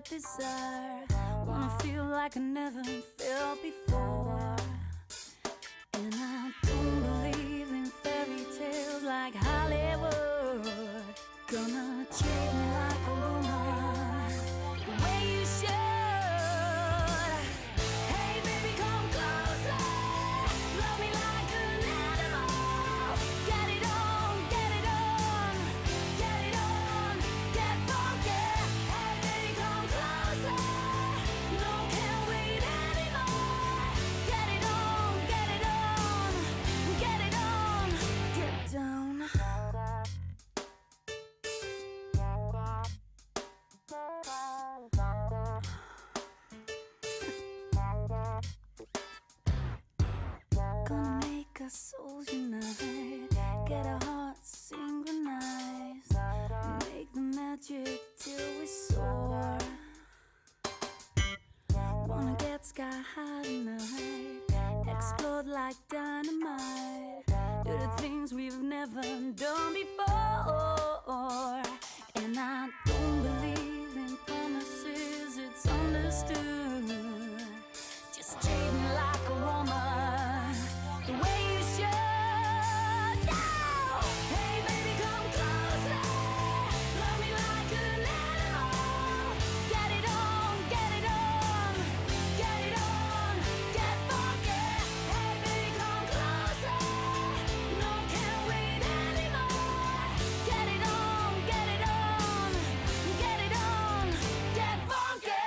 Desire, wanna feel like I never felt before. And I don't believe in fairy tales like Hollywood. Gonna treat me like a woman, the way you should. Hey baby, come closer, love me like an animal. Get it on, get it on, get it on, get funky. Hey baby, come closer, no, can't wait anymore. Get it on, get it on, get it on, get down. Gonna make our souls unite, get our hearts synchronized, make the magic till we soar. Wanna get sky high tonight, explode like dynamite, do the things we've never done before. And I don't believe in promises, it's understood. Just treat me like a woman, the way you should. Now, hey baby, come closer, love me like an animal. Get it on, get it on, get it on, get funky. Hey baby, come closer, no, can't wait anymore. Get it on, get it on, get it on, get funky.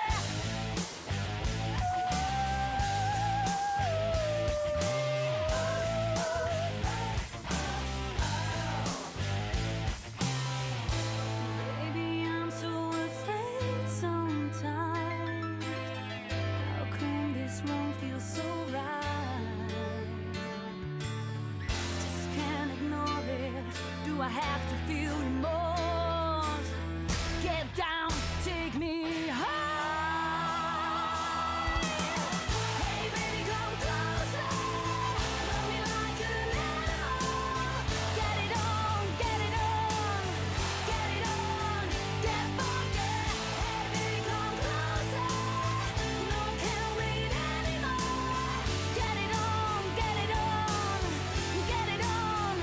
Baby, I'm so afraid sometimes. How come this won't feel so right? Just can't ignore it. Do I have to feel remorse? Get down, take me high. Hey baby, come closer, love me like an animal. Get it on, get it on, get it on, get funky. Hey baby, come closer, no, can't wait anymore. Get it on, get it on, get it on,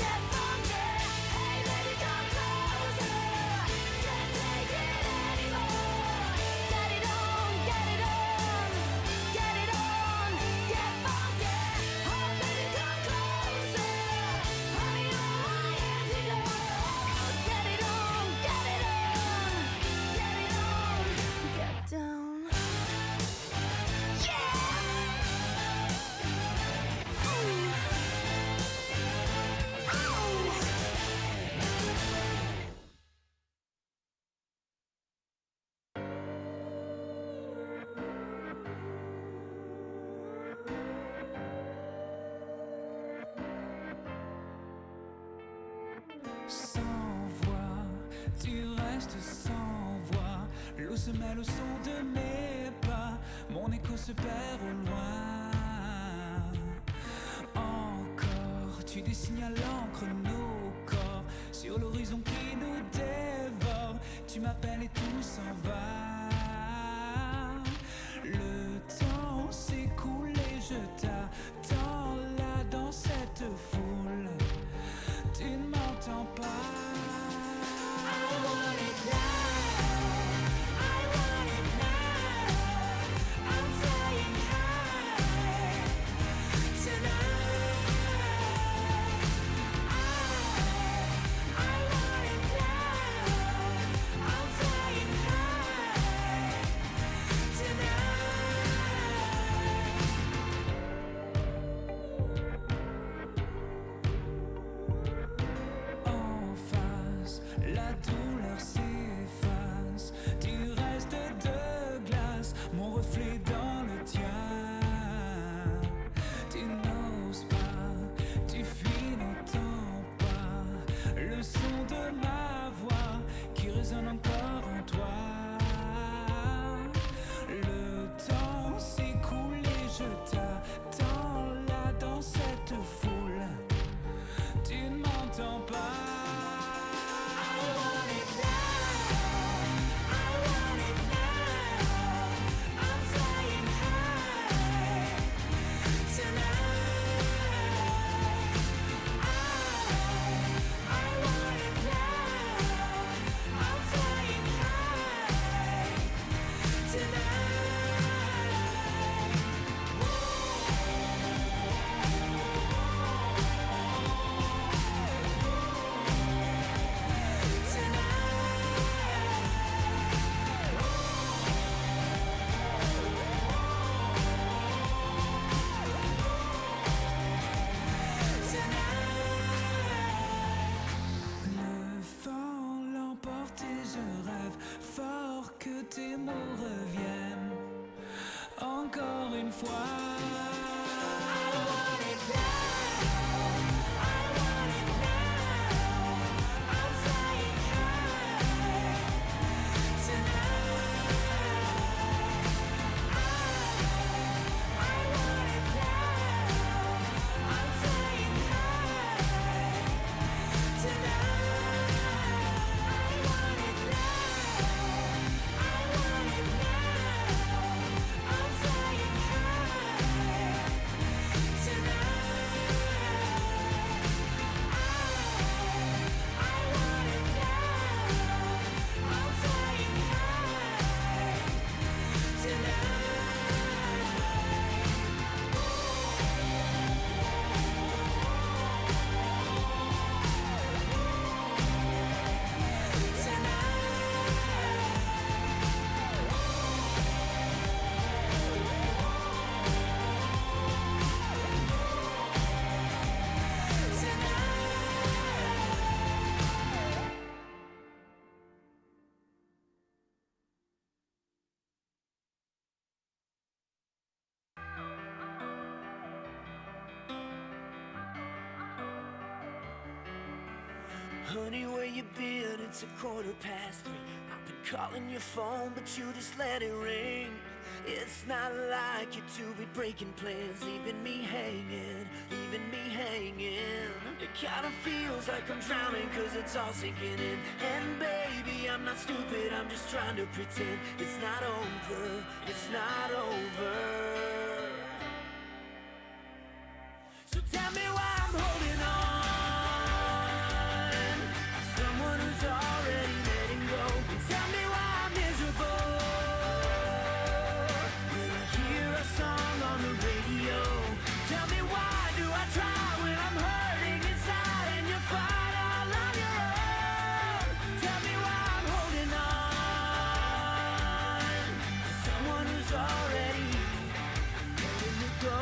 get funky. Hey baby, come closer, can't take it anymore. Get it on, get it on, get it on, get funky. Oh baby, come closer, honey, you're my antidote. Get it on, get it on, get it on, get down. Yeah! Sans voix, tu restes sans voix. L'eau se mêle au son de mes pas. Mon écho se perd au loin. Encore, tu dessines à l'encre nos corps sur l'horizon qui nous dévore. Tu m'appelles et tout s'en va. une fois. I want it now. I want it now. I'm flying high tonight. I want it now. I'm flying high tonight. I want it now. I want it now. I'm flying high tonight. I want it now. I'm flying high tonight. Honey, where you been? It's 3:15. I've been calling your phone, but you just let it ring. It's not like you to be breaking plans, leaving me hanging, leaving me hanging. It kinda feels like I'm drowning, cause it's all sinking in. And baby, I'm not stupid, I'm just trying to pretend it's not over, it's not over. So tell me why I'm holding on to someone who's already letting go. And tell me why I'm miserable when I hear a song on the radio. Tell me why do I try when I'm hurting inside and you fight all on your own. Tell me why I'm holding on to someone who's already letting me go.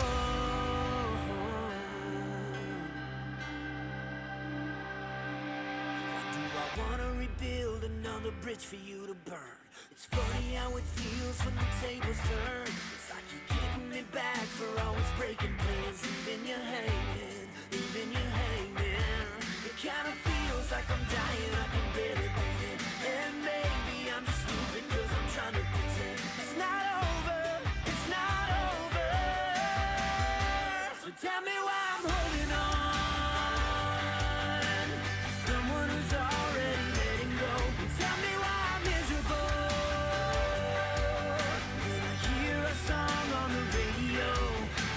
I wanna rebuild another bridge for you to burn. It's funny how it feels when the tables turn. It's like you're getting me back for always breaking plans, leaving you hanging, leaving you hanging. It kinda feels like I'm dying, I can barely breathe in. And maybe I'm just stupid cause I'm trying to pretend it's not over, it's not over. So tell me why I'm holding on to someone who's already letting go. And tell me why I'm miserable when I hear a song on the radio.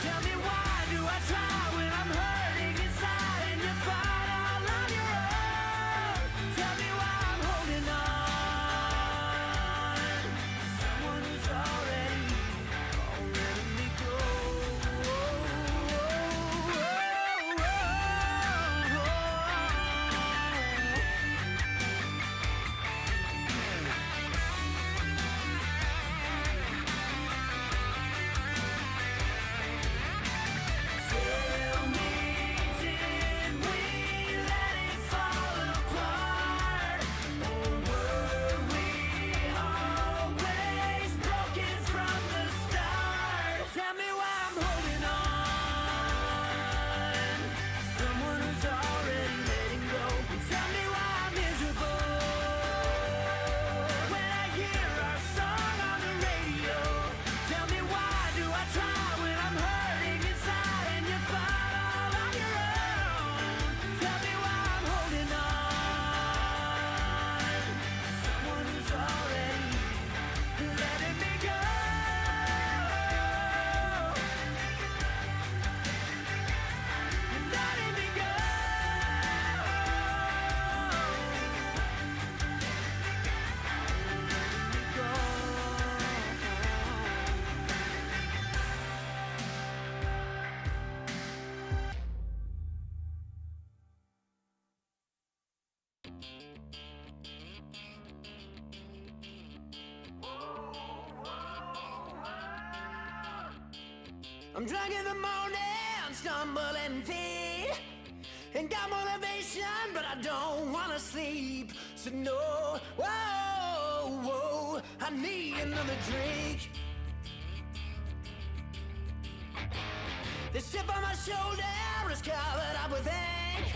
Tell me why do I try when I'm hurting inside and you fight all on your own. Tell me why I'm holding on to someone who's already letting me go. Tell me, did we let it fall apart? Or were we always broken from the start? Tell me why I'm holding on to someone who's already letting go. And tell me why I'm miserable when I hear our song on the radio. Tell me why do I try when I'm hurting inside and you fight all on your own. Tell me why I'm holding on to someone who's already letting me go. Letting me go. I'm drunk in the morning, stumble and feed. Ain't got motivation, but I don't wanna sleep. So no, whoa, whoa, I need another drink. This chip on my shoulder is covered up with ink.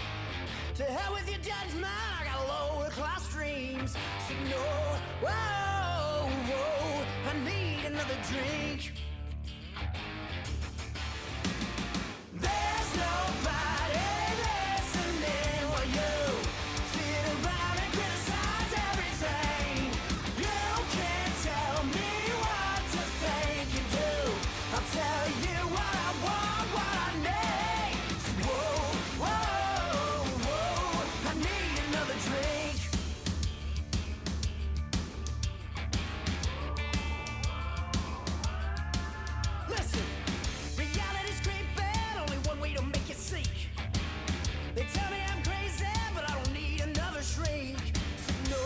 To hell with your judgment, I got lower class dreams. So no, whoa, whoa, I need another drink. There's nobody listening while you sit around and criticize everything. You can't tell me what to think and do. I'll tell you what I want, what I need. So whoa, whoa, whoa, I need another drink. Listen, reality's creeping, only one way to make it sink. They tell me I'm crazy, but I don't need another shrink. So no,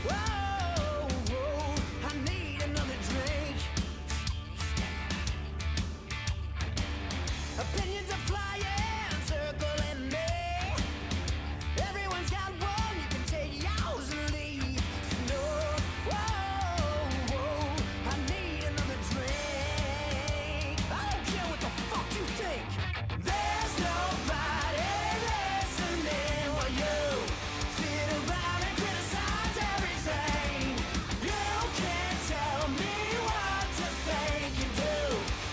whoa, whoa, I need another drink. Opinions are flying, circling me. Everyone's got one, you can take yours and leave. So no, whoa, whoa, I need another drink. I don't care what the fuck you think. There's nobody listening while you sit around and criticize everything. You can't tell me what to think and do.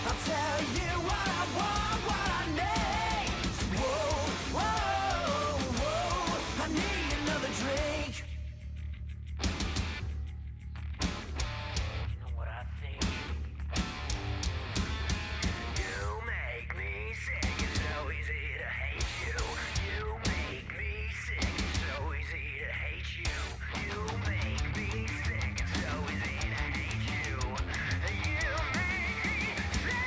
I'll tell you what I want, what I need. So whoa, whoa, whoa, I need another drink. You know what I think? You make me sick, it's so easy to hate you. You make me sick, it's so easy to hate you. You make me sick, it's so easy to hate you. You make me sick.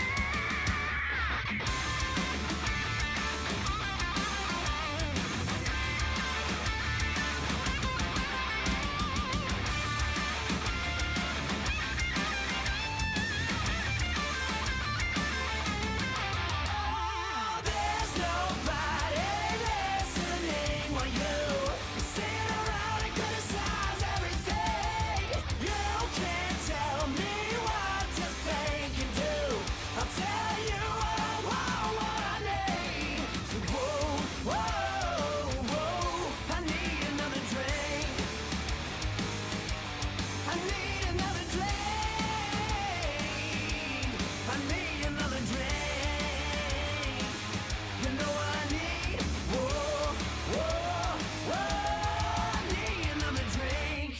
There's nobody listening while you sit around and criticize everything. You can't tell me what to think and do. I'll tell you what I want, what I need. So whoa, whoa, whoa, I need another drink. I need another drink. I need another drink. You know what I need? Whoa, whoa, whoa, I need another drink.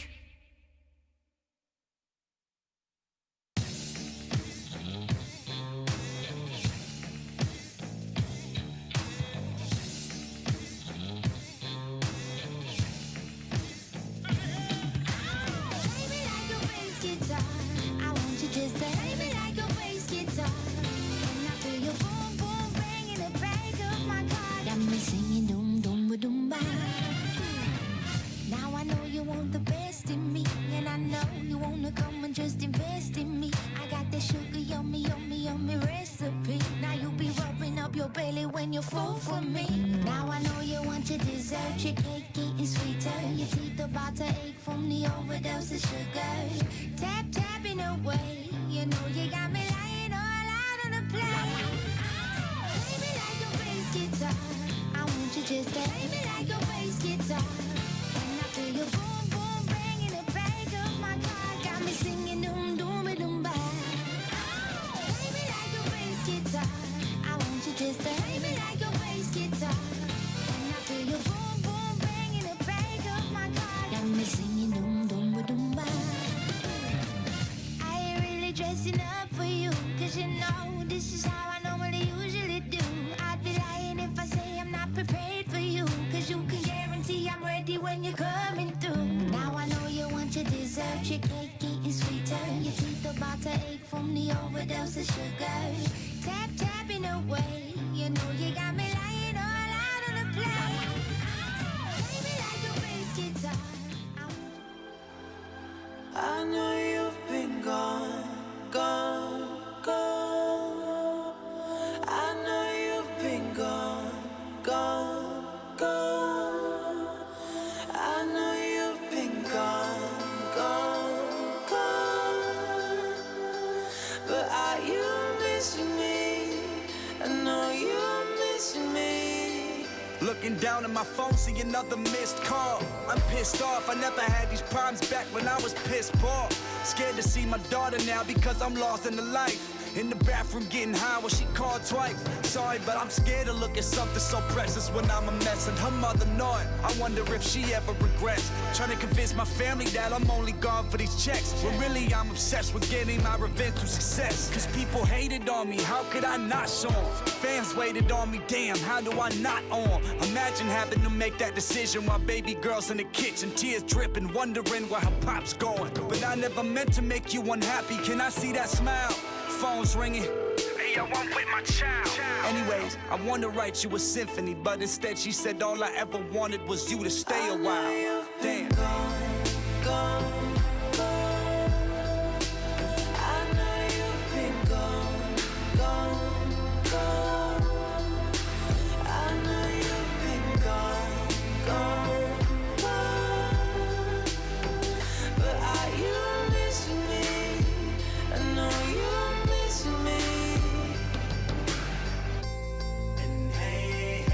Play me like a bass guitar. I want you just to play me like a bass guitar. And I feel your boom boom bang in the back of my car. Got me singing doom doom ba doom ba. Now I know you want the best in me, and I know you wanna come and just invest in me. I got that sugar yummy yummy yummy recipe. Now you be rubbing up your belly when you fall for me. Now I know you want your dessert, your cake getting sweeter. Your teeth about to ache from the overdose of sugar. Tap tapping away, you know you got me lying all out on the plane. Play me like a bass guitar. I want you just to play me like a bass guitar. And I feel your boom boom bang in the back of my car. Got me singing doom doom ba doom ba. Play me like a bass guitar. I want you just to play me like a bass guitar. And I feel your boom boom bang in the back of my car. Got me singing doom doom ba doom ba. I ain't really dressing up for you, 'cause you know this is how I normally usually do. I'd be lying if I say I'm not prepared for you, 'cause you can guarantee I'm ready when you're coming through. Now I know you want your dessert, your cake getting sweeter. Your teeth about to ache from the overdose of sugar. Tap tapping away, you know you got me lying all out on the plane. Play me like a bass guitar. I know you've been gone, gone, gone. I know you've been gone, gone, gone. I know you've been gone, gone, gone. But are you missing me? I know Looking down at my phone, see another missed call. I'm pissed off, I never had these problems back when I was pissed poor. Scared to see my daughter now because I'm lost in the life. In the bathroom getting high when she called twice. Sorry, but I'm scared to look at something so precious when I'm a mess. And her mother know it. I wonder if she ever regrets trying to convince my family that I'm only gone for these checks, when really I'm obsessed with getting my revenge through success. Cause people hated on me, how could I not show 'em? Fans waited on me, damn, how do I not on? Imagine having to make that decision while baby girl's in the kitchen, tears dripping, wondering where her pop's going. But I never meant to make you unhappy, can I see that smile? Phone's ringing. Hey, yo, I'm with my child. Anyways, I wanted to write you a symphony, but instead she said all I ever wanted was you to stay a while. Damn. Gone. I know you've been gone. I know you've been gone. But are you missing me? I know you're missing me. And hey,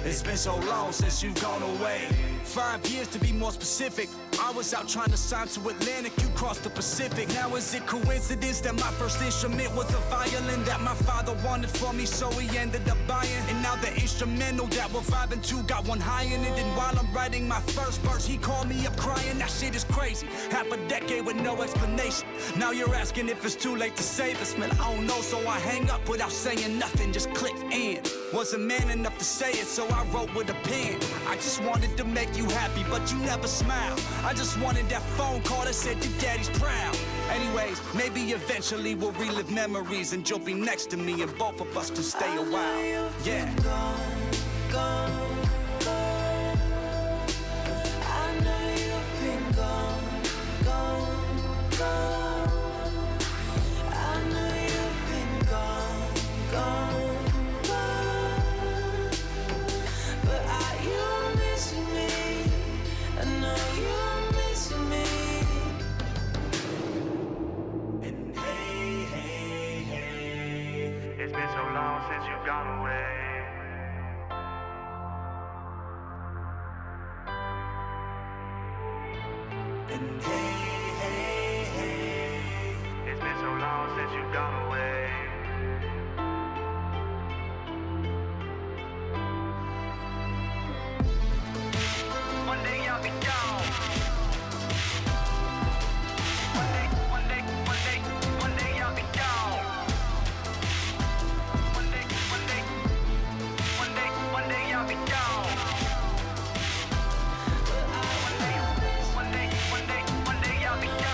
It's been so long since you've gone away. 5 years to be more specific. I was out trying to sign to Atlantic, you crossed the Pacific. Now is it coincidence that my first instrument was a violin that my father wanted for me, so he ended up buying? And now the instrumental that we're vibing to got one high in it. And while I'm writing my first verse, he called me up crying. That shit is crazy. Half a decade with no explanation. Now you're asking if it's too late to save us. Man, I don't know, so I hang up without saying nothing, just click end. Wasn't man enough to say it, so I wrote with a pen. I just wanted to make you happy, but you never smiled. I just wanted that phone call that said your daddy's proud. Anyways, maybe eventually we'll relive memories and you'll be next to me and both of us can stay a while. Yeah. Gone. I know you've been gone. I know you've been gone. But are you missing me? I know you're missing me. And hey, It's been so long since you've gone away. and hey. It's been so long since you've gone away. One day I'll be gone. One day I'll be gone. One day I'll be gone. One day I'll be gone.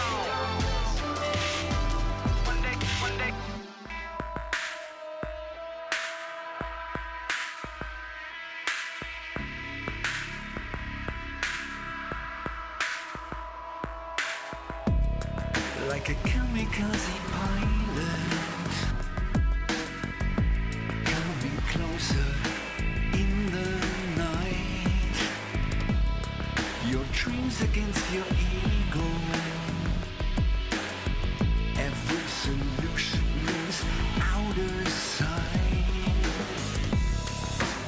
One day. Like a kamikaze pilot, coming closer in the night. Your dreams against your ego. Every solution is out of sight.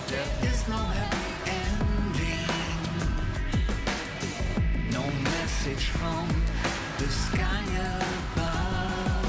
There is no happy ending. No message from the sky above.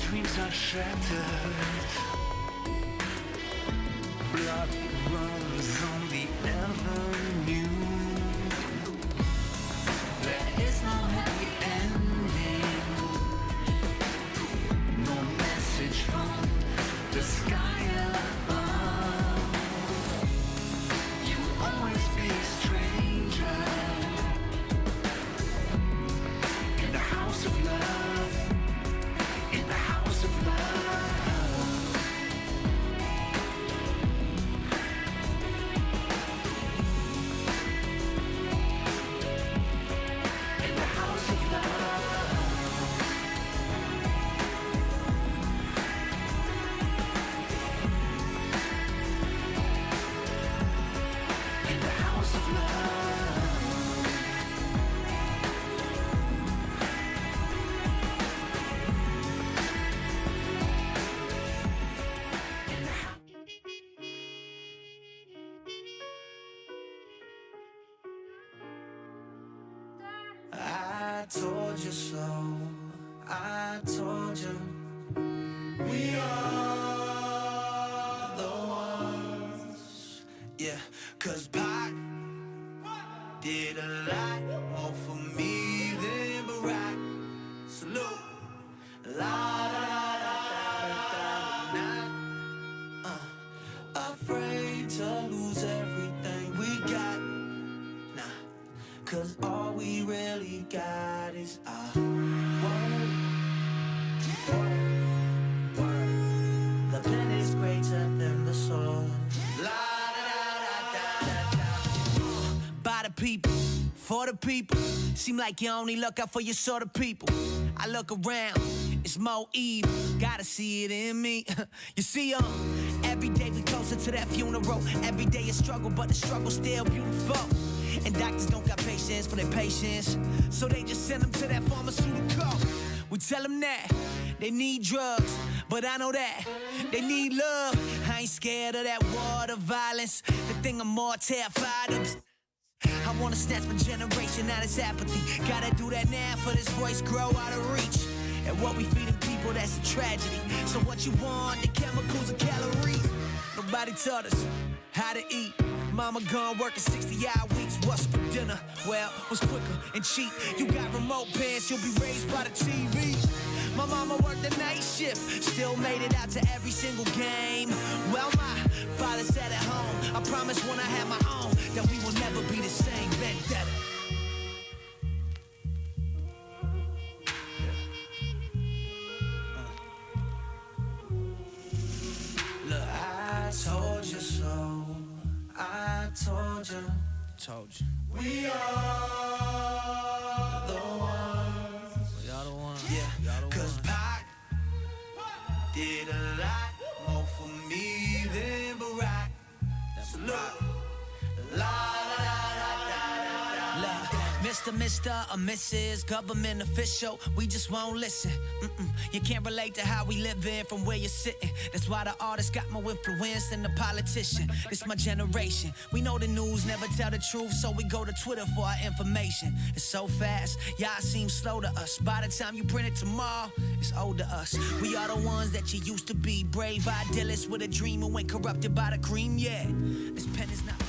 dreams are shattered. Blood runs on the avenue. There is no happy ending. No message from the sky above. You will always be a stranger in the house of love. In the house of love. In the house of love. In the house of love. I told you so, I told you. We are the ones. Yeah, cause Pac did a lot more for me than Barack. Salute. La da da da da da. Afraid to lose everything we got. Nah, cause all we really got is our word. Word. The pen is greater than the sword. La da da da da da. By the people, for the people. Seem like you only look out for your sort of people. I look around, it's more evil. Gotta see it in me. You see, every day we closer to that funeral. Every day a struggle, but the struggle's still beautiful. And doctors don't got patience for their patients, so they just send them to that pharmaceutical. We tell them that they need drugs, but I know that they need love. I ain't scared of that war, the violence. The thing I'm more terrified of. I wanna snatch my generation out of this apathy. Gotta do that now for this voice grow out of reach. And what we feeding people, that's a tragedy. So what you want, the chemicals or calories? Nobody taught us how to eat. Mama gone working 60-hour weeks. What's for dinner? Well, what's quicker and cheap? You got remote pants, you'll be raised by the TV. My mama worked the night shift, still made it out to every single game. Well, my father sat at home. I promise when I have my own that we will never be the same. Vendetta. Look, I told you so. I told you. Told you. We are the ones. We are the ones. Yeah, cause Pac did a lot more for me than Barack. So look, la da da da da da. Mr. or Mrs. Government official, we just won't listen. You can't relate to how we living from where you're sitting. That's why the artist got more influence than the politician. This my generation. We know the news never tell the truth, so we go to Twitter for our information. It's so fast, y'all seem slow to us. By the time you print it tomorrow, it's old to us. We are the ones that you used to be. Brave idealists with a dream who ain't corrupted by the cream, yeah. This pen is not...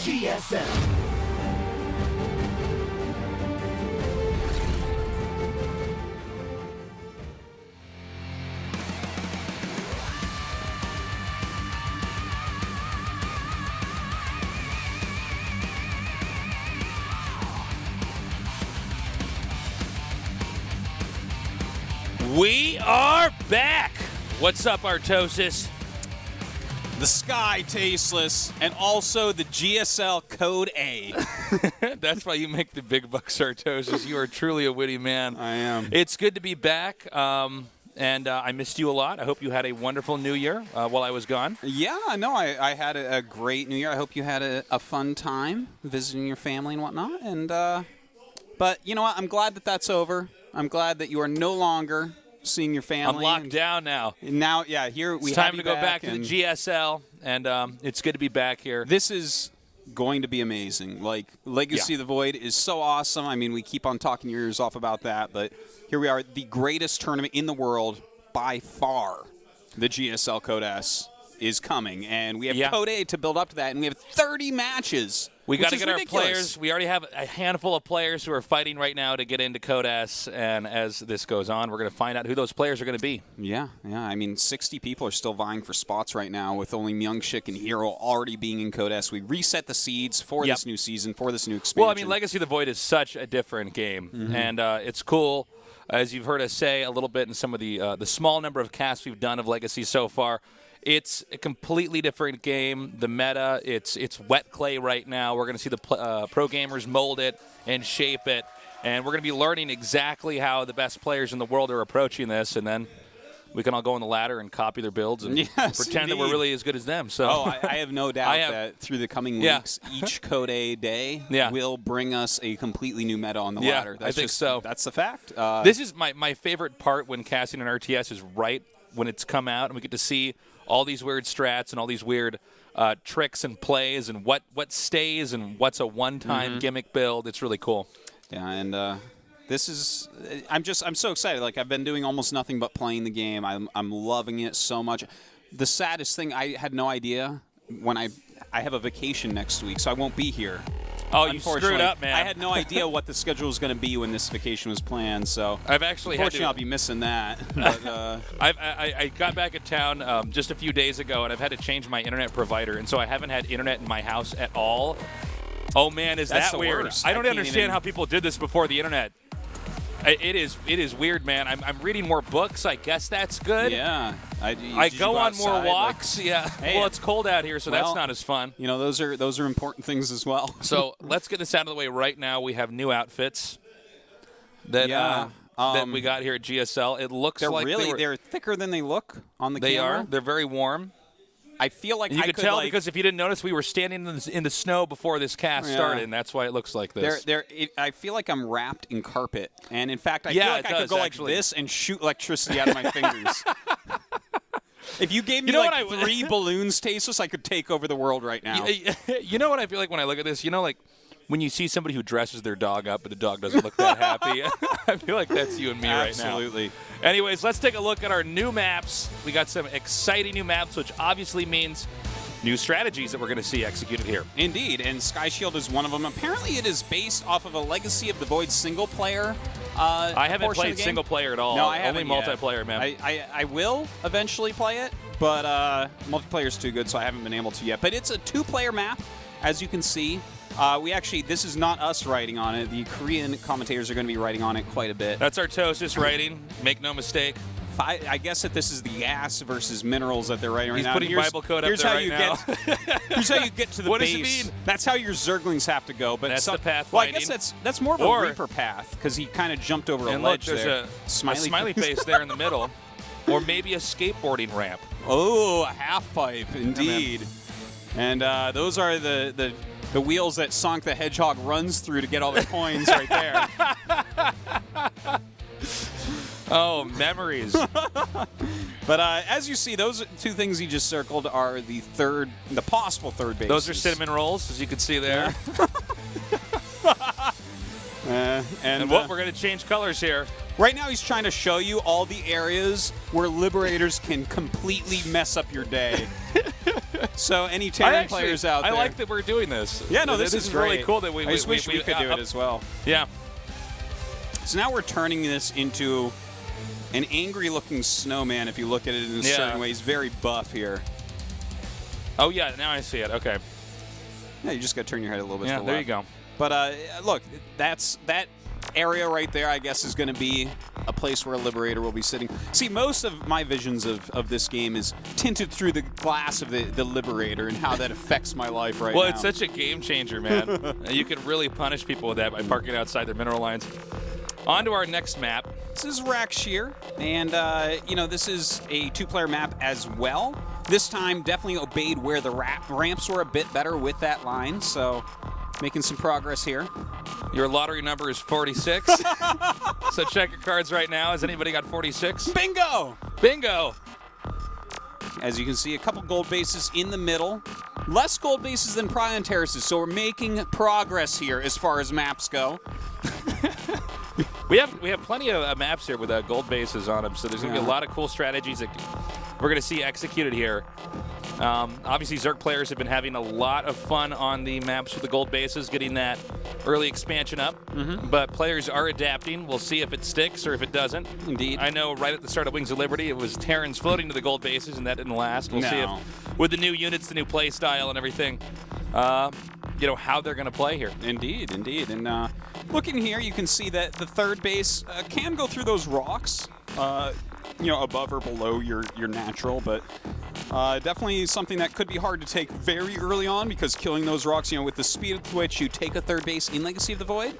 GSL. We are back. What's up, Artosis? The sky tasteless, and also the GSL code A. That's why you make the big bucks, Artosis. You are truly a witty man. I am. It's good to be back, and I missed you a lot. I hope you had a wonderful New Year while I was gone. Yeah, no, I had a great New Year. I hope you had a fun time visiting your family and whatnot. And but you know what? I'm glad that that's over. I'm glad that you are no longer seeing your family. I'm locked down now. Now, yeah, here we It's have time you to go back to and the GSL, and it's good to be back here. This is going to be amazing. Like, Legacy of the Void is so awesome. I mean, we keep on talking your ears off about that, but here we are, the greatest tournament in the world by far. The GSL Code S is coming, and we have Code A to build up to that, and we have 30 matches. We got to which is get ridiculous. our players. We already have a handful of players who are fighting right now to get into Code S, and as this goes on, we're going to find out who those players are going to be. Yeah. I mean, 60 people are still vying for spots right now, with only Myungshik and Hero already being in Code S. We reset the seeds for this new season, for this new expansion. Well, I mean, Legacy of the Void is such a different game, and it's cool. As you've heard us say a little bit in some of the small number of casts we've done of Legacy so far, it's a completely different game. The meta, it's wet clay right now. We're going to see the pro gamers mold it and shape it, and we're going to be learning exactly how the best players in the world are approaching this, and then we can all go on the ladder and copy their builds and pretend that we're really as good as them. So, I have no doubt that through the coming weeks, each Code A day will bring us a completely new meta on the ladder. That's I think so. That's the fact. This is my favorite part when casting an RTS is right when it's come out, and we get to see all these weird strats and all these weird tricks and plays and what stays and what's a one-time gimmick build. It's really cool. Yeah, and this is I'm so excited. Like, I've been doing almost nothing but playing the game. I'm loving it so much. The saddest thing, I had no idea when I have a vacation next week, so I won't be here. Oh, you screwed up, man. I had no idea what the schedule was going to be when this vacation was planned, so unfortunately I'll be missing that. But, I got back in town just a few days ago, and I've had to change my internet provider, and so I haven't had internet in my house at all. Oh, man, is that weird? Worst. I don't understand how people did this before the internet. It is weird, man. I'm reading more books. I guess that's good. Yeah. I go on more walks. Hey, well, it's cold out here, so that's not as fun. You know, those are important things as well. So let's get this out of the way right now. We have new outfits that we got here at GSL. It looks like they're thicker than they look on the camera. They are. They're very warm. I feel like you could tell because if you didn't notice, we were standing in the snow before this cast started, and that's why it looks like this. I feel like I'm wrapped in carpet, and in fact, I feel like I could go like this and shoot electricity out of my fingers. If you gave me like 3 balloons, Tasteless, I could take over the world right now. You know what I feel like when I look at this? You know, like when you see somebody who dresses their dog up, but the dog doesn't look that happy. I feel like that's you and me right now. Absolutely. Anyways, let's take a look at our new maps. We got some exciting new maps, which obviously means new strategies that we're going to see executed here. Indeed, and Sky Shield is one of them. Apparently, it is based off of a Legacy of the Void single player. I haven't played single player at all. No, I haven't. Only multiplayer, man. I will eventually play it, but multiplayer is too good, so I haven't been able to yet. But it's a 2-player map, as you can see. This is not us writing on it. The Korean commentators are going to be writing on it quite a bit. That's Artosis writing. Make no mistake. I guess that this is the gas versus minerals that they're writing right now. He's putting Bible code up there right now. Here's how you get to the what base. What does it mean? That's how your Zerglings have to go. But that's the path. Well, I guess that's more of a Reaper path because he kind of jumped over a ledge there. There's a smiley face there in the middle, or maybe a skateboarding ramp. Oh, a half pipe, indeed. And those are the wheels that Sonic the Hedgehog runs through to get all the coins right there. Oh, memories. But as you see, those 2 things he just circled are the possible third base. Those are cinnamon rolls, as you can see there. And we're going to change colors here. Right now he's trying to show you all the areas where Liberators can completely mess up your day. So any Terran players out there? I like that we're doing this. Yeah, no, this is great. really cool that we. I just wish we could do it as well. Yeah. So now we're turning this into an angry-looking snowman. If you look at it in a certain way, he's very buff here. Oh yeah, now I see it. Okay. Yeah, you just got to turn your head a little bit. Yeah, to the there left. you go. But look, that area right there, I guess, is going to be a place where a Liberator will be sitting. See, most of my visions of this game is tinted through the glass of the Liberator and how that affects my life right now. Well, it's such a game changer, man. You can really punish people with that by parking outside their mineral lines. On to our next map. This is Rakshir, and this is a 2-player map as well. This time, definitely obeyed where the ramps were a bit better with that line, so making some progress here. Your lottery number is 46. So check your cards right now. Has anybody got 46? Bingo! Bingo! As you can see, a couple gold bases in the middle. Less gold bases than Prion Terraces, so we're making progress here as far as maps go. We have plenty of maps here with gold bases on them, so there's going to be a lot of cool strategies that we're going to see executed here. Obviously, Zerg players have been having a lot of fun on the maps with the gold bases, getting that early expansion up. But players are adapting. We'll see if it sticks or if it doesn't. Indeed. I know right at the start of Wings of Liberty, it was Terrans floating to the gold bases, and that didn't last. We'll see if, with the new units, the new play style and everything, how they're going to play here. Indeed. And looking here, you can see that the third base can go through those rocks, above or below your natural, but definitely something that could be hard to take very early on, because killing those rocks, with the speed at which you take a third base in Legacy of the Void,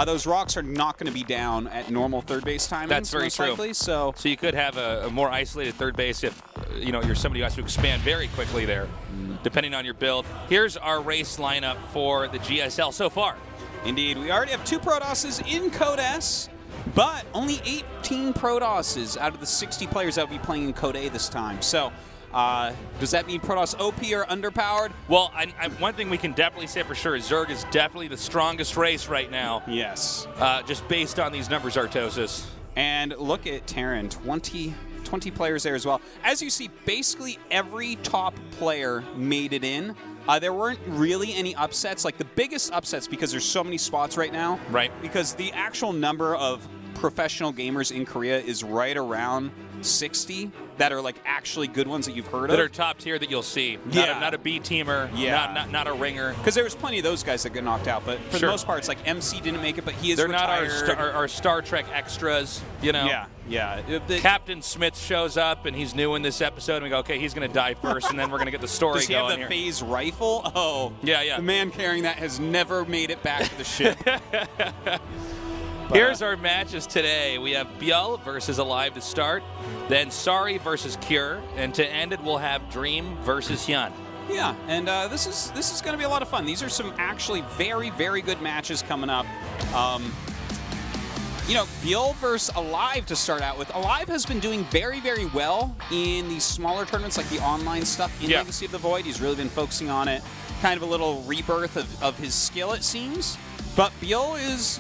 those rocks are not going to be down at normal third base timing. That's very true. Likely, so you could have a more isolated third base if you're somebody who has to expand very quickly there, depending on your build. Here's our race lineup for the GSL so far. Indeed, we already have 2 Protosses in Code S, but only 18 Protosses out of the 60 players that will be playing in Code A this time. So, does that mean Protoss OP or underpowered? Well, one thing we can definitely say for sure is Zerg is definitely the strongest race right now. Yes. Just based on these numbers, Artosis. And look at Terran, 20 players there as well. As you see, basically every top player made it in. There weren't really any upsets. Like the biggest upsets, because there's so many spots right now. Right. Because the actual number of professional gamers in Korea is right around 60 that are like actually good ones that you've heard of. That are top tier that you'll see. Not a B-teamer. Yeah. Not a ringer. Because there was plenty of those guys that got knocked out. But for the most part, it's like MC didn't make it, but he is They're retired. not our Star Trek extras, Yeah. Captain Smith shows up, and he's new in this episode, and we go, okay, he's going to die first, and then we're going to get the story Does he going have the here. phase rifle? Oh. Yeah. The man carrying that has never made it back to the ship. Here's our matches today. We have Bjell versus Alive to start, then Sari versus Cure, and to end it, we'll have Dream versus Hyun. Yeah, and this is going to be a lot of fun. These are some actually very, very good matches coming up. Bjell versus Alive to start out with. Alive has been doing very, very well in these smaller tournaments, like the online stuff in Legacy of the Void. He's really been focusing on it. Kind of a little rebirth of his skill, it seems. But Bjell is,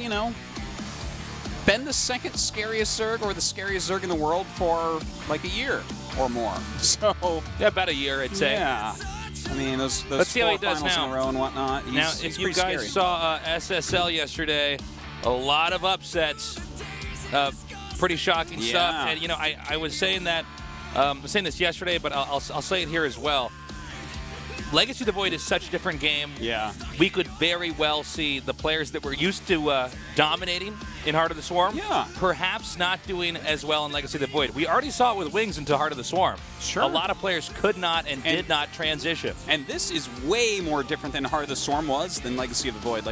been the second scariest Zerg, or the scariest Zerg in the world for like a year or more. So about a year, I'd say. Yeah. I mean, those Let's see how 4 he does finals now. in a row and whatnot. Now, if you guys saw SSL yesterday, a lot of upsets, pretty shocking stuff. And I was saying that, saying this yesterday, but I'll say it here as well. Legacy of the Void is such a different game. Yeah. We could very well see the players that were used to dominating in Heart of the Swarm, perhaps not doing as well in Legacy of the Void. We already saw it with Wings into Heart of the Swarm. Sure. A lot of players could not and did not transition. And this is way more different than Heart of the Swarm was than Legacy of the Void.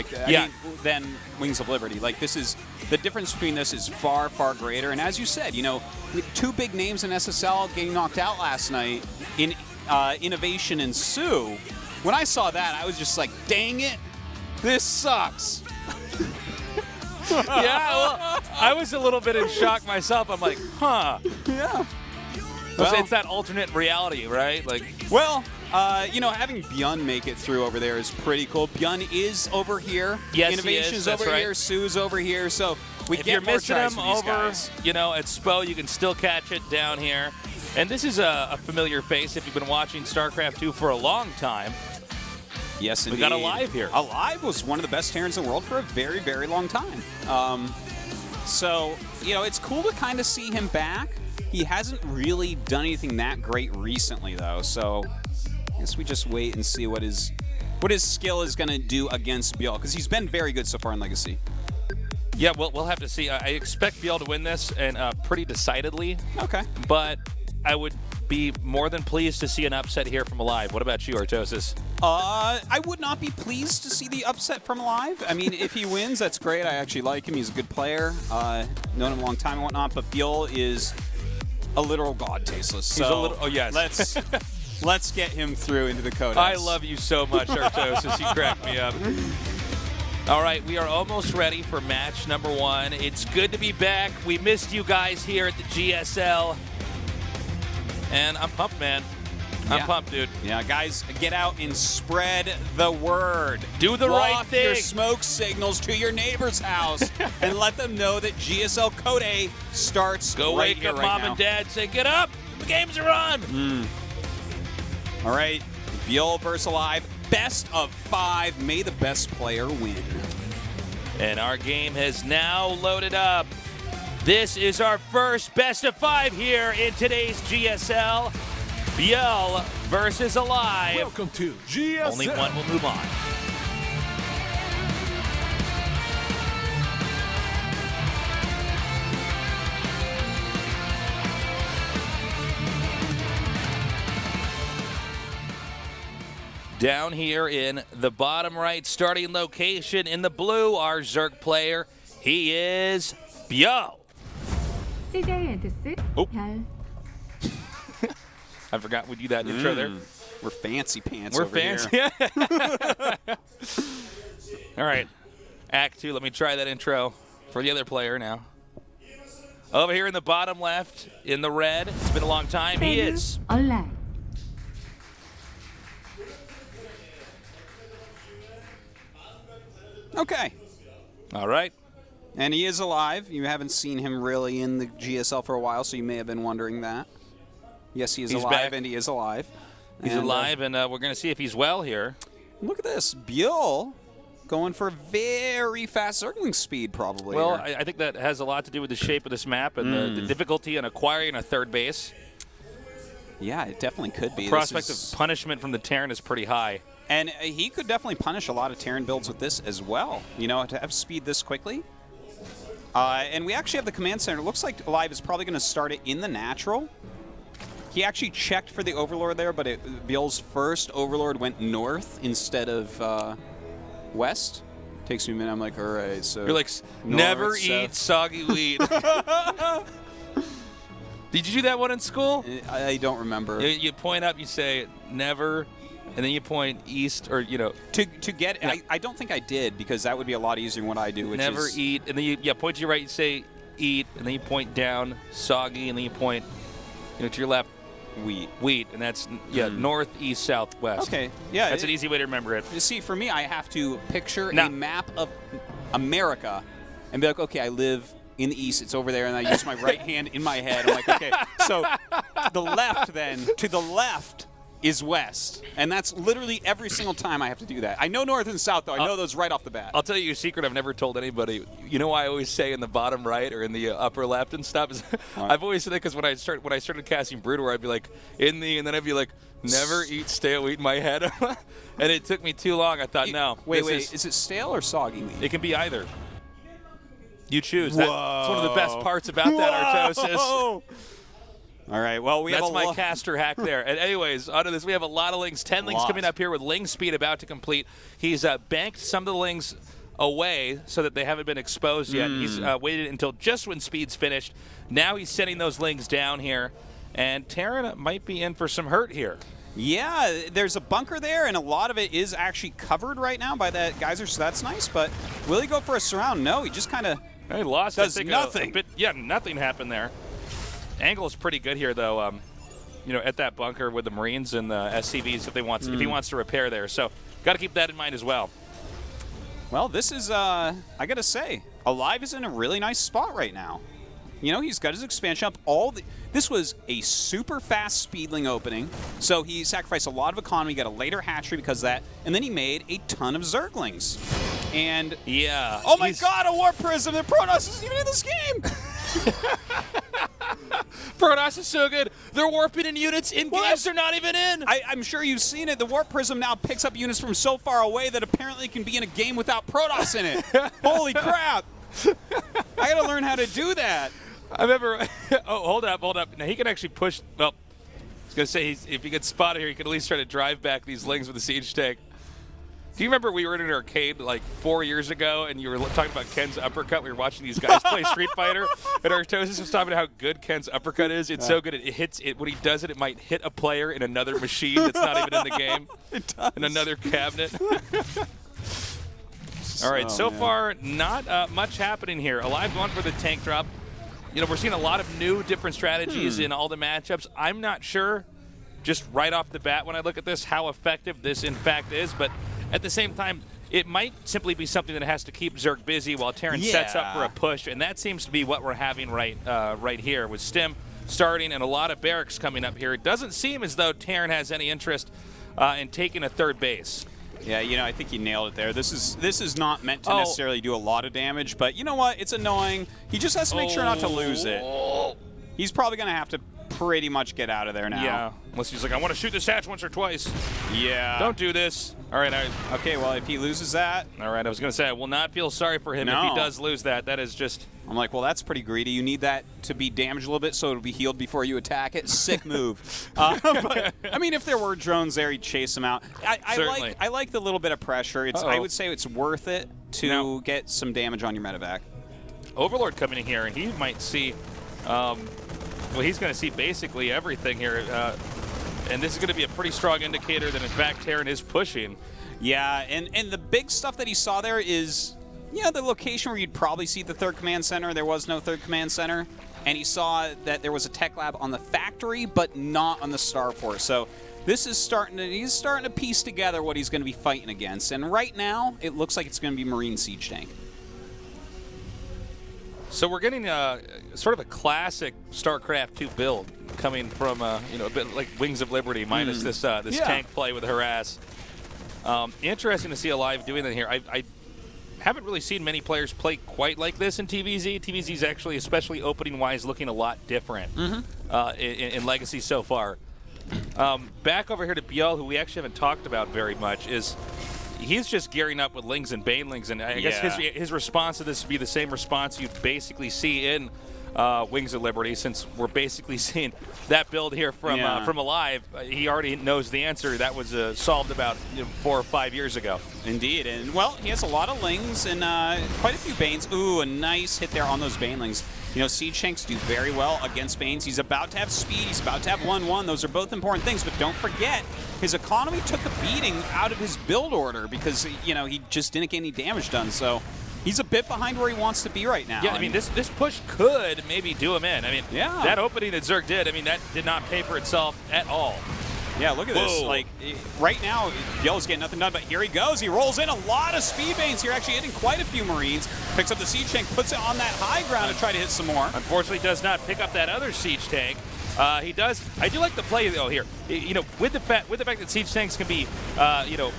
Than Wings of Liberty. Like, this is, the difference between this is far, far greater. And as you said, 2 big names in SSL getting knocked out last night in Innovation and Sue. When I saw that, I was just like, dang it, this sucks. I was a little bit in shock myself. I'm like, huh. Yeah. Well, it's that alternate reality, right? Having Byun make it through over there is pretty cool. Byun is over here. Yes, Innovation's he is. That's over right. here. Sue's over here. So if you're missing him over, at SPO, you can still catch it down here. And this is a familiar face if you've been watching StarCraft 2 for a long time. Yes, indeed. We got Alive here. Alive was one of the best Terrans in the world for a very, very long time. So, you know, it's cool to kind of see him back. He hasn't really done anything that great recently, though. So, I guess we just wait and see what his skill is going to do against Biel, because he's been very good so far in Legacy. Yeah, we'll have to see. I expect Biel to win this, and pretty decidedly. Okay. But I would be more than pleased to see an upset here from Alive. What about you, Artosis? I would not be pleased to see the upset from Alive. I mean, if he wins, that's great. I actually like him. He's a good player. Known him a long time and whatnot. But Biel is a literal god tasteless. So He's a little. Oh yes. Let's get him through into the Codex. I love you so much, Artosis. You crack me up. All right, we are almost ready for match number 1. It's good to be back. We missed you guys here at the GSL. And I'm pumped, man. I'm pumped, dude. Yeah, guys, get out and spread the word. Do the right thing. Your smoke signals to your neighbor's house and let them know that GSL Code A starts Go right wake here, up right mom now. and dad. Say, get up. The games are on. All right, Biel versus Alive. Best of 5. May the best player win. And our game has now loaded up. This is our first best of 5 here in today's GSL. Biel versus Alive. Welcome to GSL. Only one will move on. Down here in the bottom right starting location in the blue, our Zerg player, he is Biel. Oh. I forgot we do that intro there. We're fancy pants We're over fancy. here. All right. Act 2, let me try that intro for the other player now. Over here in the bottom left, in the red, it's been a long time, he is. Online. Okay. All right. And he is alive. You haven't seen him really in the GSL for a while, so you may have been wondering that. Yes, he is He's alive, back. and he is alive. He's alive, and we're going to see if he's well here. Look at this. Biel going for very fast circling speed, probably. Well, here. I think that has a lot to do with the shape of this map and the difficulty in acquiring a third base. Yeah, it definitely could be. Prospect of punishment from the Terran is pretty high. And he could definitely punish a lot of Terran builds with this as well. You know, to have speed this quickly. And we actually have the command center. It looks like Alive is probably going to start it in the natural. He actually checked for the Overlord there, but Biel's first Overlord went north instead of west. Takes me a minute. I'm like, all right, so... You're like, never eat soggy wheat. Did you do that one in school? I don't remember. You point up, you say, never... And then you point east, or, you know. To get, Yeah. I don't think I did, because that would be a lot easier than what I do, which Never is... eat. And then you point to your right, you say eat. And then you point down, soggy. And then you point, to your left, wheat. And that's, north, east, south, west. Okay, yeah. That's an easy way to remember it. You see, for me, I have to picture a map of America and be like, okay, I live in the east, it's over there, and I use my right hand in my head. I'm like, okay, so the left then, to the left is west. And that's literally every single time I have to do that. I know north and south, though. I know those right off the bat. I'll tell you a secret I've never told anybody. You know why I always say in the bottom right or in the upper left and stuff? Is I've always said that because when I started casting Brood War, I'd be like, and then I'd be like, never eat stale wheat in my head. And it took me too long. I thought, no. Wait, is it stale or soggy wheat? It can be either. You choose. That's one of the best parts about that, Artosis. All right, well, That's my caster hack there. And anyways, out of this, we have a lot of lings. 10 lings coming up here with ling speed about to complete. He's banked some of the lings away so that they haven't been exposed yet. He's waited until just when speed's finished. Now he's sending those lings down here. And Terran might be in for some hurt here. Yeah, there's a bunker there, and a lot of it is actually covered right now by that geyser, so that's nice. But will he go for a surround? No, he just kind of lost. Does I think nothing. Nothing happened there. Angle is pretty good here, though. At that bunker with the Marines and the SCVs if he wants to repair there. So, got to keep that in mind as well. Well, this is I gotta say, Alive is in a really nice spot right now. You know, he's got his expansion up. This was a super fast Speedling opening, so he sacrificed a lot of economy, got a later hatchery because of that, and then he made a ton of Zerglings. And yeah, oh my God, a Warp Prism! The Protoss isn't even in this game. Protoss is so good. They're warping in units in games they're not even in. I'm sure you've seen it. The Warp Prism now picks up units from so far away that apparently can be in a game without Protoss in it. Holy crap! I gotta learn how to do that. I remember. Oh, hold up. Now he can actually push. Well, I was gonna say if he gets spotted here, he can at least try to drive back these Lings with a siege tank. Do you remember we were in an arcade like 4 years ago, and you were talking about Ken's uppercut? We were watching these guys play Street Fighter, and Artosis was talking about how good Ken's uppercut is. It's so good, it hits it when he does it. It might hit a player in another machine that's not even in the game, it does. in another cabinet. All right, so far not much happening here. Alive going for the tank drop. You know, we're seeing a lot of new, different strategies in all the matchups. I'm not sure, just right off the bat when I look at this, how effective this in fact is, but at the same time, it might simply be something that has to keep Zerg busy while Terran sets up for a push, and that seems to be what we're having right here with Stim starting and a lot of barracks coming up here. It doesn't seem as though Terran has any interest in taking a third base. Yeah, you know, I think you nailed it there. This is not meant to necessarily do a lot of damage, but you know what? It's annoying. He just has to make sure not to lose it. He's probably going to have to pretty much get out of there now. Yeah, unless he's like, I want to shoot this hatch once or twice. Yeah. Don't do this. All right. Okay, well, if he loses that. All right, I was going to say, I will not feel sorry for him if he does lose that. That is just. I'm like, well, that's pretty greedy. You need that to be damaged a little bit so it'll be healed before you attack it. Sick move. But, I mean, if there were drones there, he'd chase them out. I like the little bit of pressure. I would say it's worth it to get some damage on your medevac. Overlord coming in here, and he might see. Well, he's going to see basically everything here. And this is going to be a pretty strong indicator that, in fact, Terran is pushing. Yeah, and the big stuff that he saw there is, you know, the location where you'd probably see the third command center. There was no third command center. And he saw that there was a tech lab on the factory, but not on the starport. So this is he's starting to piece together what he's going to be fighting against. And right now, it looks like it's going to be Marine Siege Tank. So we're getting sort of a classic StarCraft 2 build coming from you know, a bit like Wings of Liberty minus this tank play with Harass. Interesting to see Alive doing that here. I haven't really seen many players play quite like this in TVZ. TVZ's actually, especially opening-wise, looking a lot different in Legacy so far. Back over here to Biel, who we actually haven't talked about very much, is he's just gearing up with Lings and Banelings, and I guess his response to this would be the same response you'd basically see in Wings of Liberty, since we're basically seeing that build here from Alive. He already knows the answer. That was solved about 4 or 5 years ago. Indeed, and well, he has a lot of Lings and quite a few Banes. Ooh, a nice hit there on those Banelings. You know, Siege Tanks do very well against Banes. He's about to have speed. He's about to have 1-1. Those are both important things, but don't forget, his economy took a beating out of his build order because, you know, he just didn't get any damage done. So he's a bit behind where he wants to be right now. Yeah, I mean, this push could maybe do him in. I mean, that opening that Zerg did, I mean, that did not pay for itself at all. Yeah, look at this. Like, right now, Biel's getting nothing done, but here he goes. He rolls in a lot of speed Banes here, actually hitting quite a few Marines. Picks up the Siege Tank, puts it on that high ground to try to hit some more. Unfortunately, does not pick up that other Siege Tank. He does. I do like the play, though, here. You know, with the fact that Siege Tanks can be, you know,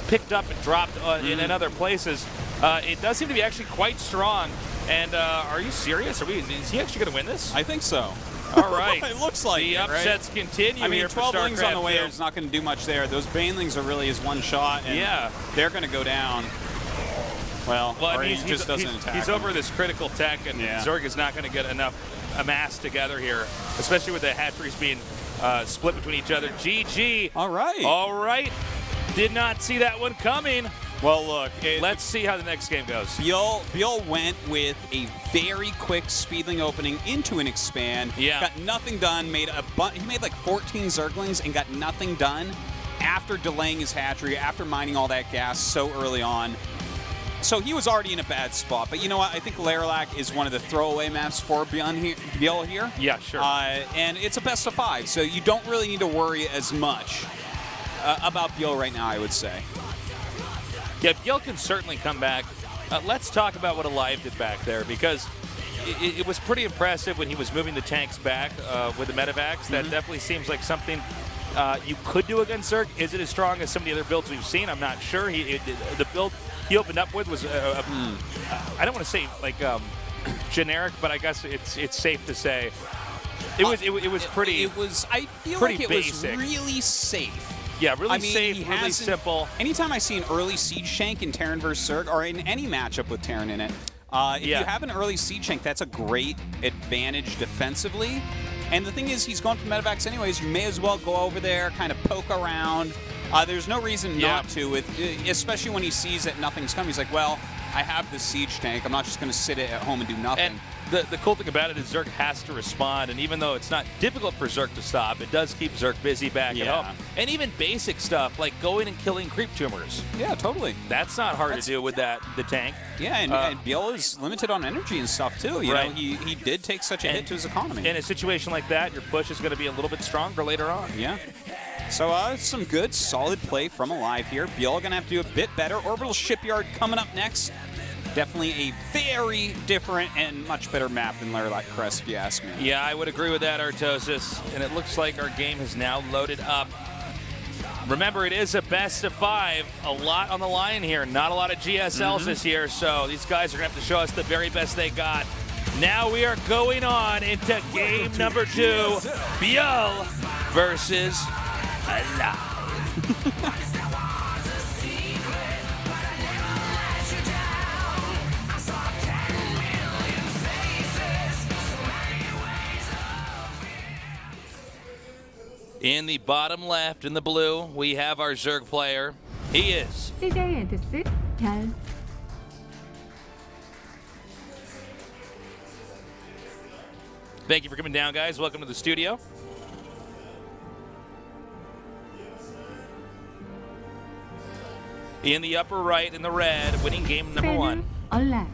picked up and dropped in other places, it does seem to be actually quite strong. And are you serious? Is he actually going to win this? I think so. All right. It looks like the upsets continue. I mean, here 12 Lings on the way 2. is not going to do much there. Those Banelings are really his one shot, and they're going to go down. Well, I mean, he just doesn't attack. He's over this critical tech, and Zerg is not going to get enough amassed together here, especially with the hatcheries being split between each other. GG. All right. All right. Did not see that one coming. Well, look. Let's see how the next game goes. Biel went with a very quick Speedling opening into an expand. Yeah. Got nothing done. He made like 14 Zerglings and got nothing done after delaying his hatchery, after mining all that gas so early on. So he was already in a bad spot. But you know what? I think Laralac is one of the throwaway maps for Biel here. Yeah, sure. And it's a best of 5, so you don't really need to worry as much about Biel right now, I would say. Yeah, Biel can certainly come back. Let's talk about what Alive did back there, because it was pretty impressive when he was moving the tanks back with the medevacs. That definitely seems like something you could do against Zerg. Is it as strong as some of the other builds we've seen? I'm not sure. The build he opened up with was, I don't want to say like generic, but I guess it's safe to say it was pretty. It was. I feel pretty like it basic. was really safe. Yeah, really I mean, safe, he really simple. Anytime I see an early siege tank in Terran versus Zerg, or in any matchup with Terran in it, if you have an early siege tank, that's a great advantage defensively. And the thing is, he's going for medevacs anyways. You may as well go over there, kind of poke around. There's no reason not to, especially when he sees that nothing's coming. He's like, well, I have this siege tank. I'm not just going to sit at home and do nothing. And the cool thing about it is Zerg has to respond, and even though it's not difficult for Zerg to stop, it does keep Zerg busy back at home. And even basic stuff like going and killing creep tumors. Yeah, totally. That's not hard to do with the tank. Yeah, and Biel is limited on energy and stuff too. You know, he did take such a hit to his economy. In a situation like that, your push is going to be a little bit stronger later on. Yeah. So some good, solid play from Alive here. Biel going to have to do a bit better. Orbital Shipyard coming up next. Definitely a very different and much better map than Larry Crest, if you ask me. Yeah, I would agree with that, Artosis. And it looks like our game has now loaded up. Remember, it is a best of 5. A lot on the line here. Not a lot of GSLs this year, so these guys are going to have to show us the very best they got. Now we are going on into game number 2. Biel versus Alive. In the bottom left, in the blue, we have our Zerg player. He is CJ의 뜻을 잘 Thank you for coming down, guys. Welcome to the studio. In the upper right, in the red, winning game number 1. Alive.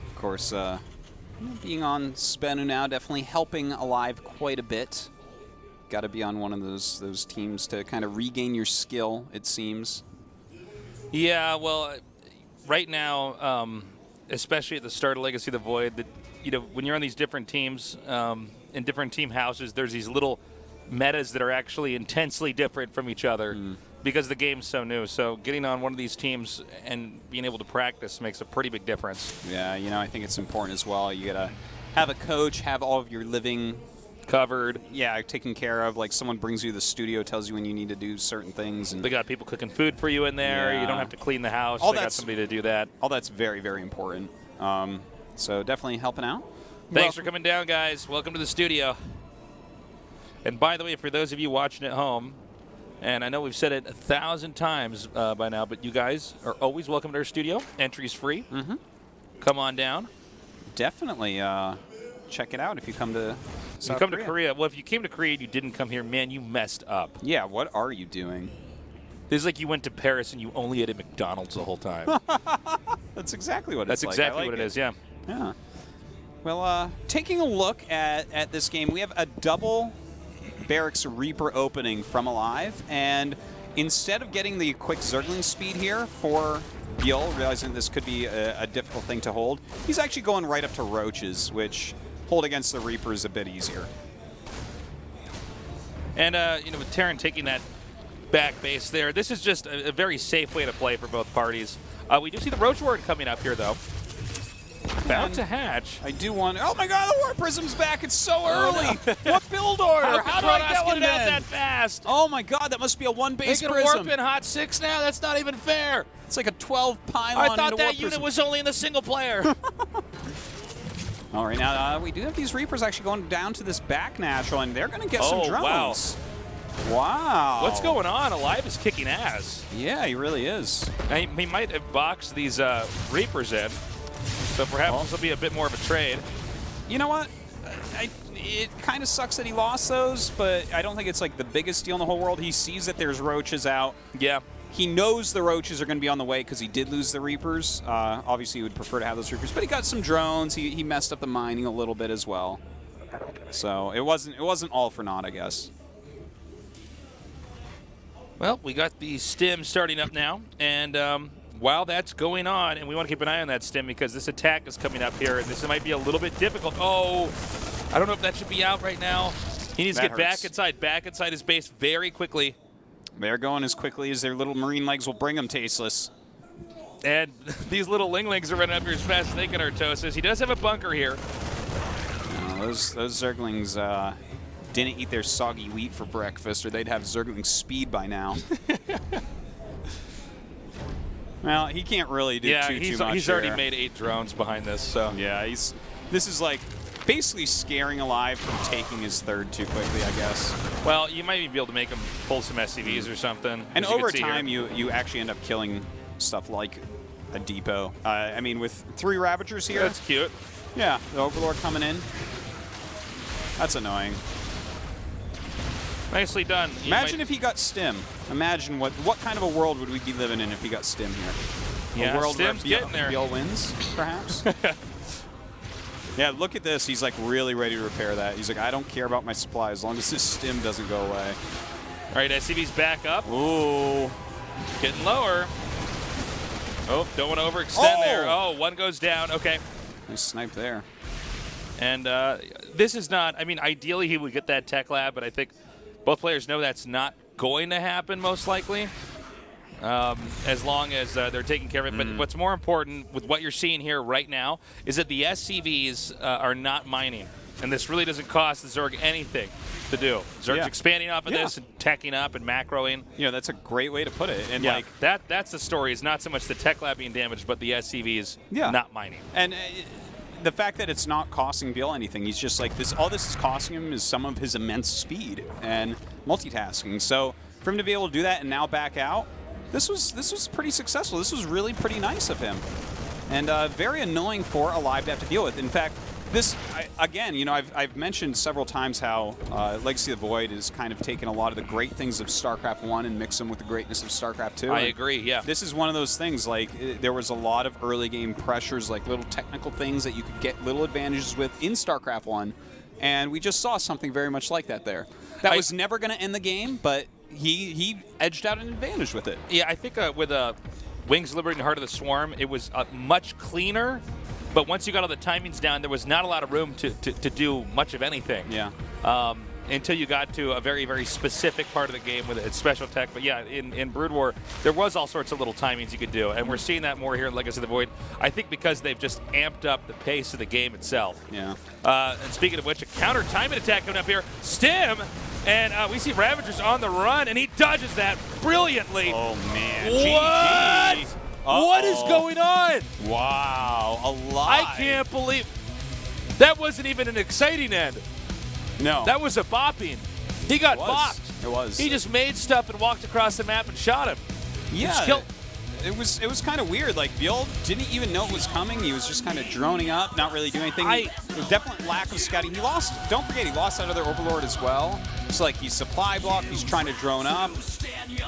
Of course, being on Spenu now, definitely helping Alive quite a bit. Got to be on one of those teams to kind of regain your skill, it seems. Yeah, well, right now, especially at the start of Legacy of the Void, when you're on these different teams, in different team houses, there's these little metas that are actually intensely different from each other because the game's so new. So getting on one of these teams and being able to practice makes a pretty big difference. Yeah, I think it's important as well. You got to have a coach, have all of your living covered. Yeah, taken care of. Like someone brings you to the studio, tells you when you need to do certain things. And they got people cooking food for you in there. Yeah. You don't have to clean the house. All they got somebody to do that. All that's very, very important. So definitely helping out. Thanks for coming down, guys. Welcome to the studio. And by the way, for those of you watching at home, and I know we've said it 1,000 times by now, but you guys are always welcome to our studio. Entry's free. Come on down. Definitely check it out if you come to South Korea. to Korea. Well, if you came to Korea and you didn't come here, man, you messed up. Yeah, what are you doing? This is like you went to Paris and you only ate at McDonald's the whole time. That's exactly what That's it's exactly like. what it is, yeah. Yeah. Well, taking a look at this game, we have a double Barracks Reaper opening from Alive, and instead of getting the quick Zergling speed here for Biel, realizing this could be a difficult thing to hold, he's actually going right up to Roaches, which hold against the Reaper is a bit easier. And, with Terran taking that back base there, this is just a very safe way to play for both parties. We do see the Roach Ward coming up here, though. About to hatch. I do want... Oh, my God, the War Prism's back. It's so early. What build order? How do I get one out that fast? Oh, my God, that must be a one-base Prism. Prism. Warp in Hot 6 now? That's not even fair. It's like a 12 pylon. I thought that unit was only in the single player. All right, now we do have these Reapers actually going down to this back natural, and they're going to get some drones. Wow. What's going on? Alive is kicking ass. Yeah, he really is. He might have boxed these Reapers in, so perhaps this will be a bit more of a trade. You know what? It kind of sucks that he lost those, but I don't think it's like the biggest deal in the whole world. He sees that there's Roaches out. Yeah. He knows the Roaches are going to be on the way because he did lose the Reapers. Obviously, he would prefer to have those Reapers, but he got some drones. He messed up the mining a little bit as well. So it wasn't all for naught, I guess. Well, we got the stim starting up now, and while that's going on, and we want to keep an eye on that stim because this attack is coming up here, and this might be a little bit difficult. Oh, I don't know if that should be out right now. He needs to get back inside his base very quickly. They're going as quickly as their little marine legs will bring them, Tasteless. And these little Linglings are running up here as fast as they can, Artosis. He does have a bunker here. Those Zerglings didn't eat their soggy wheat for breakfast, or they'd have Zergling speed by now. Well, he can't really do too much. He's already made 8 drones behind this, so. Yeah, this is like basically scaring Alive from taking his third too quickly, I guess. Well, you might be able to make him pull some SCVs or something. And over time, you actually end up killing stuff like a depot. I mean, with 3 Ravagers here. That's cute. Yeah, the Overlord coming in. That's annoying. Nicely done. Imagine if he got stim. Imagine what kind of a world would we be living in if he got stim here? Yeah, a world Stim's where getting there. Biel wins, perhaps? Yeah, look at this. He's like really ready to repair that. He's like, I don't care about my supply as long as this stim doesn't go away. All right, SCV's back up. Ooh. Getting lower. Oh, don't want to overextend there. Oh, one goes down. Okay. Nice snipe there. And this is not, I mean, ideally he would get that tech lab, but I think both players know that's not going to happen most likely, as long as they're taking care of it. But what's more important with what you're seeing here right now is that the SCVs are not mining. And this really doesn't cost the Zerg anything to do. Zerg's expanding off of this and teching up and macroing. Yeah, that's a great way to put it. And like that's the story. Is not so much the tech lab being damaged, but the SCVs not mining. And the fact that it's not costing Biel anything, he's just like this. All this is costing him is some of his immense speed and multitasking. So for him to be able to do that and now back out, this was pretty successful. This was really pretty nice of him, and very annoying for Alive to have to deal with. In fact, this, again, you know, I've mentioned several times how Legacy of the Void has kind of taken a lot of the great things of StarCraft 1 and mixed them with the greatness of StarCraft 2. I agree, yeah. This is one of those things, like, there was a lot of early game pressures, like little technical things that you could get little advantages with in StarCraft 1, and we just saw something very much like that there. That was never going to end the game, but he edged out an advantage with it. Yeah, I think with Wings Liberating Heart of the Swarm, it was much cleaner. But once you got all the timings down, there was not a lot of room to do much of anything. Yeah. Until you got to a very, very specific part of the game with its special tech. But yeah, in Brood War, there was all sorts of little timings you could do. And we're seeing that more here in Legacy of the Void. I think because they've just amped up the pace of the game itself. Yeah. And speaking of which, a counter timing attack coming up here. Stim! And we see Ravagers on the run, and he dodges that brilliantly. Oh, man. What? GG. What is going on? Wow, Alive. I can't believe that wasn't even an exciting end. No. That was a bopping. He got bopped. It was. He just made stuff and walked across the map and shot him. Yeah. It was kind of weird. Like, Biel didn't even know it was coming. He was just kind of droning up, not really doing anything. Definite lack of scouting. He lost, don't forget, he lost that other Overlord as well. So, like, he's supply blocked. He's trying to drone up.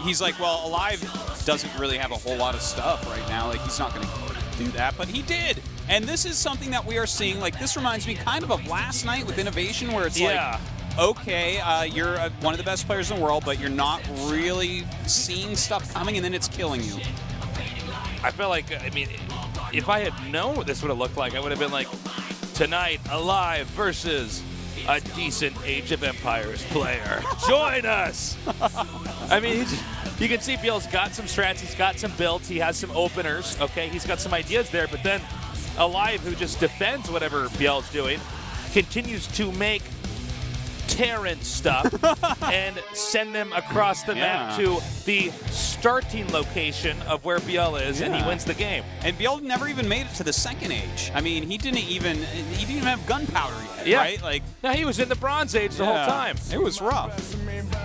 He's like, well, Alive doesn't really have a whole lot of stuff right now. Like, he's not going to do that, but he did. And this is something that we are seeing. Like, this reminds me kind of last night with Innovation, where it's like, okay, you're one of the best players in the world, but you're not really seeing stuff coming, and then it's killing you. I feel like, I mean, if I had known what this would have looked like, I would have been like, tonight, Alive versus a decent Age of Empires player. Join us! I mean, you can see Biel's got some strats, he's got some builds, he has some openers, okay? He's got some ideas there, but then Alive, who just defends whatever Biel's doing, continues to make Terran stuff and send them across the map to the starting location of where Biel is, and he wins the game. And Biel never even made it to the second age. I mean, he didn't even have gunpowder yet, right? Like, no, he was in the Bronze Age the whole time. It was rough.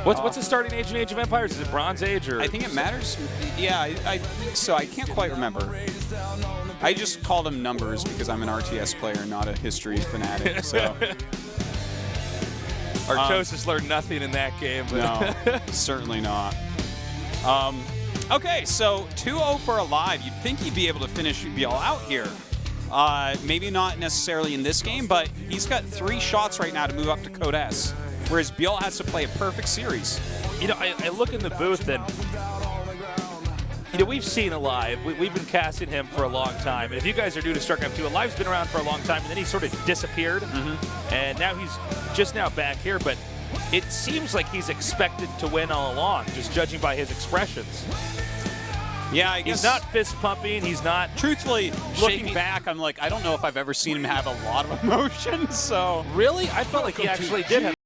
What's the starting age in Age of Empires? Is it Bronze Age or? I think it matters. Yeah, I think so. I can't quite remember. I just called them numbers because I'm an RTS player, not a history fanatic. So. Artosis learned nothing in that game. But no, certainly not. Okay, so 2-0 for Alive. You'd think he'd be able to finish Biel out here. Maybe not necessarily in this game, but he's got 3 shots right now to move up to Code S, whereas Biel has to play a perfect series. You know, I look in the booth and we've seen Alive. We've been casting him for a long time. And if you guys are new to StarCraft 2, Alive's been around for a long time, and then he sort of disappeared. And now he's just now back here. But it seems like he's expected to win all along, just judging by his expressions. Yeah, I guess. He's not fist pumping. He's not. Truthfully, shaking. looking back, I'm like, I don't know if I've ever seen him have a lot of emotion. So really, I felt like he actually did have